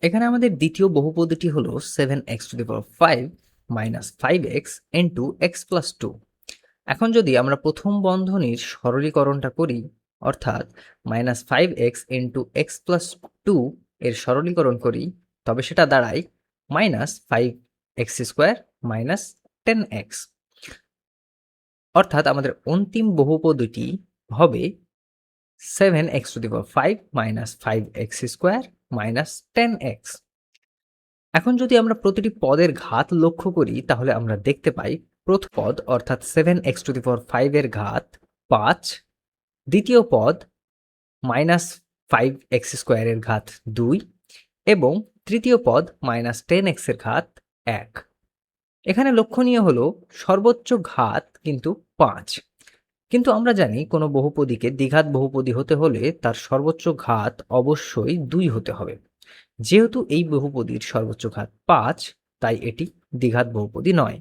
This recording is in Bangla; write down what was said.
এখানে আমাদের দ্বিতীয় বহুপদীটি হলো 7x⁵ minus 5x into x plus 2। এখন যদি আমরা প্রথম বন্ধনীর সরলীকরণটা করি, অর্থাৎ minus 5x into x plus 2 এর সরলীকরণ করি, তবে সেটা দাঁড়ায় মাইনাস 5x² মাইনাস 10x। অর্থাৎ আমাদের অন্তিম বহুপদীটি হবে 7x⁵ minus 5x² minus 10x। এখন যদি আমরা প্রতিটি পদের ঘাত লক্ষ্য করি, তাহলে আমরা দেখতে পাই প্রথম পদ অর্থাৎ 7x⁵ এর ঘাত 5, দ্বিতীয় পদ মাইনাস 5x² এর ঘাত 2 এবং তৃতীয় পদ মাইনাস 10x এর ঘাত 1। এখানে লক্ষণীয় হলো সর্বোচ্চ ঘাত কিন্তু 5, কিন্তু আমরা জানি কোনো বহুপদীকে দ্বিঘাত বহুপদী হতে হলে তার সর্বোচ্চ ঘাত অবশ্যই 2 হতে হবে। যেহেতু এই বহুপদীর সর্বোচ্চ ঘাত 5, তাই এটি দ্বিঘাত বহুপদী নয়।